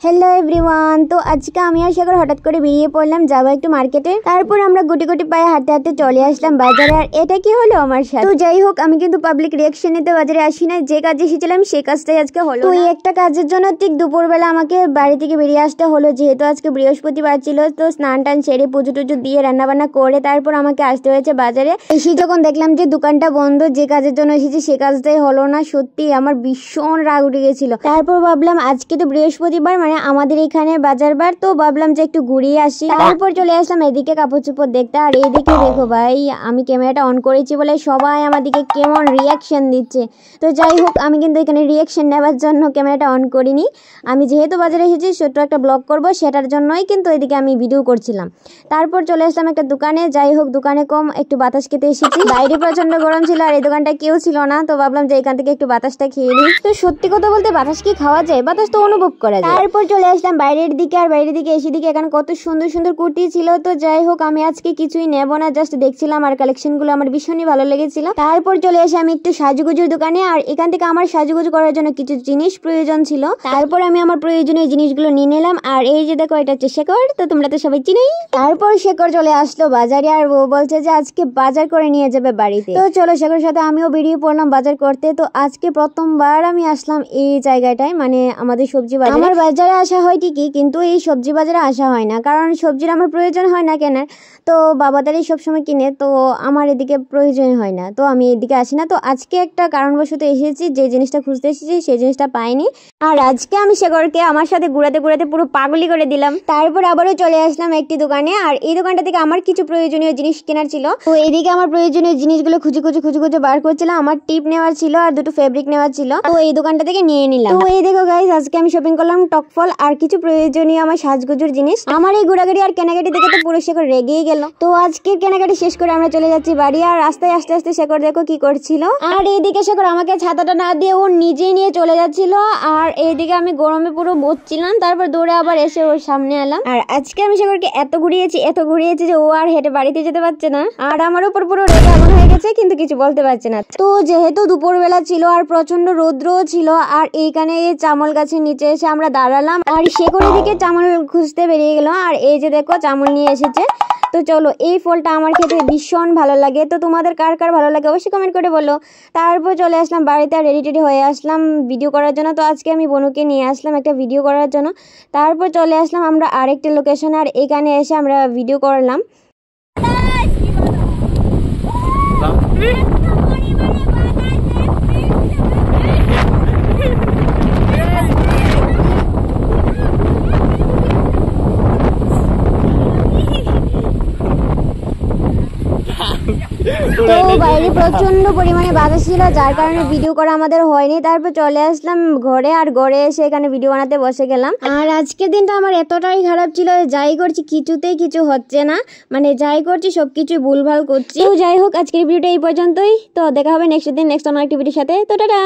Hello everyone, তো আজকে আমি আর শেখর হঠাৎ করে বেরিয়ে পড়লাম, যাবো একটু মার্কেটে। তারপর আমরা গুটি গুটি পায়ে হাঁটতে হাঁটতে চলে আসলাম বাজারে। আর এটা কি হলো আমার সাথে? তো যাই হোক, আমি কিন্তু পাবলিক রিয়াকশন নিতে বাজারে আসি না, যে কাজে এসেছিলাম সেই কাজটাই আজকে হলো। তো এই একটা কাজের জন্য ঠিক দুপুরবেলা আমাকে বাড়ি থেকে বেরিয়ে আসতে হলো, যেহেতু আজকে বৃহস্পতিবার ছিল। তো স্নান টান সেরে পুজো টুজো দিয়ে রান্না বান্না করে তারপর আমাকে আসতে হয়েছে বাজারে। এসে যখন দেখলাম যে দোকানটা বন্ধ, যে কাজের জন্য এসেছি সে কাজটাই হলো না। সত্যি আমার ভীষণ রাগ উঠে গেছিল। তারপর ভাবলাম আজকে তো বৃহস্পতিবার, মানে আমাদের এখানে বাজার বার, তো ভাবলাম যে একটু ঘুরিয়ে আসি। তারপর চলে আসলাম এদিকে কাপড় চোপড় দেখতে। আর এইদিকে দেখো ভাই, আমি ক্যামেরাটা অন করেছি বলে সবাই আমার দিকে কেমন রিয়াকশন দিচ্ছে। তো যাই হোক, আমি কিন্তু এখানে রিয়াকশন নেওয়ার জন্য ক্যামেরাটা অন করিনি। আমি যেহেতু বাজারে এসেছি ছোট্ট একটা ব্লগ করব, সেটার জন্যই কিন্তু এদিকে আমি ভিডিও করছিলাম। তারপর চলে আসলাম একটা দোকানে। যাই হোক, দোকানে কম একটু বাতাস খেতে এসেছি। বাইরে প্রচন্ড গরম ছিল আর এই দোকানটা কেউ ছিল না, তো ভাবলাম যে এখান থেকে একটু বাতাসটা খেয়ে নিই। তো সত্যি কথা বলতে বাতাস কি খাওয়া যায়? বাতাস তো অনুভব করা যায়। তারপর চলে আসলাম বাইরের দিকে। আর বাইরের দিকে এসে দিকে এখানে কত সুন্দর সুন্দর কুর্তি ছিল। তো যাই হোক, আমি আজকে কিছুই নেব না, জাস্ট দেখছিলাম আর কালেকশনগুলো আমার ভীষণই ভালো লেগেছিল। তারপর চলে আসে আমি একটু সাজুগুজুর দোকানে। আর এখান থেকে আমার সাজুগুজু করার জন্য কিছু জিনিস প্রয়োজন ছিল। তারপর আমি আমার প্রয়োজনীয় জিনিসগুলো নিয়ে নিলাম। আর এই যে দেখো, এটা হচ্ছে শেখর, তো তোমরা তো সবাই চিনোই। তারপর শেখর চলে আসলো বাজারে, আর ও বলছে যে আজকে বাজার করে নিয়ে যাবে বাড়িতে। তো চলো, শেখরের সাথে আমিও বেরিয়ে পড়লাম বাজার করতে। তো আজকে প্রথমবার আমি আসলাম এই জায়গাটায়, মানে আমাদের সবজি বাজার। আমার বাজারে আসা হয় ঠিকই, কিন্তু এই সবজি বাজারে আসা হয় না, কারণ সবজির আমার প্রয়োজন হয় না কেনার। তো বাবাদারই সবসময় কিনে, তো আমার এদিকে প্রয়োজন হয় না, তো আমি এদিকে আসি না। তো আজকে একটা কারণবশত এসেছি, যে জিনিসটা খুঁজতে এসেছি সেই জিনিসটা পাইনি। আর আজকে আমি শেখরকে আমার সাথে ঘুরাতে ঘুরাতে পুরো পাগলি করে দিলাম। তারপর আবারও চলে আসলাম একটি দোকানে। আর এই দোকানটা থেকে আমার কিছু প্রয়োজনীয় জিনিস কেনার ছিল। তো এদিকে আমার প্রয়োজনীয় জিনিসগুলো খুঁজে খুঁজে বার করছিলাম। আমার টিপ নেওয়ার ছিল আর দুটো ফেব্রিক নেওয়ার ছিল, তো এই দোকানটা থেকে নিয়ে নিলাম। তো এই দেখো গাইস, আজকে আমি শপিং করলাম টকফল আর কিছু প্রয়োজনীয় আমার সাজগুজুর জিনিস। আমার এই ঘোরাঘুরি আর কেনাকাটি দেখে তো পুরো শেখর রেগেই গেল। তো আজকের কেনাকাটি শেষ করে আমরা চলে যাচ্ছি বাড়ি। আর রাস্তায় আস্তে আস্তে শেখর দেখো কি করছিল। আর এইদিকে শেখর আমাকে ছাতাটা না দিয়ে ও নিজেই নিয়ে চলে যাচ্ছিল। আর এইদিকে আমি গরমে পুরো বসছিলাম, তারপর দৌড়ে আবার এসে ওর সামনে এলাম। আর আজকে আমি শেখরকে এত ঘুরিয়েছি যে ও আর হেঁটে বাড়িতে যেতে পারছে না। আর আমার উপর পুরো রেগে আগুন হয়ে গেছে, কিন্তু কিছু বলতে পারছে না। তো যেহেতু দুপুরবেলা ছিল আর প্রচন্ড রৌদ্রও ছিল, আর এইখানে চামল গাছের নিচে এসে আমরা দাঁড়ালাম। আর শেখরের দিকে চামল খুঁজতে বেরিয়ে গেল। আর এই যে দেখো, চামল নিয়ে এসেছে। তো চলো, এই ফলটা আমার খেতে ভীষণ ভালো লাগে। তো তোমাদের কার কার ভালো লাগে অবশ্যই কমেন্ট করে বলো। তারপর চলে আসলাম বাড়িতে, আর রেডি হয়ে আসলাম ভিডিও করার জন্য। তো আজকে আমি বনুকে নিয়ে আসলাম একটা ভিডিও করার জন্য। তারপর চলে আসলাম আমরা আরেকটা লোকেশনে, আর এখানে এসে আমরা ভিডিও করলাম। তো বাইরে প্রচন্ড পরিমাণে বাতাস ছিল, যার কারণে ভিডিও করা আমাদের হয়নি। তারপর চলে আসলাম ঘরে, আর ঘরে এসে এখানে ভিডিও বানাতে বসে গেলাম। আর আজকের দিনটা আমার এতটাই খারাপ ছিল, যাই করছি কিছুতেই কিছু হচ্ছে না, মানে যাই করছি সবকিছু ভুলভাল করছি। তো যাই হোক, আজকের ভিডিওটা এই পর্যন্তই। তো দেখা হবে নেক্সট দিন নেক্সট অন্য একটি ভিডিওর সাথে। তো টাটা।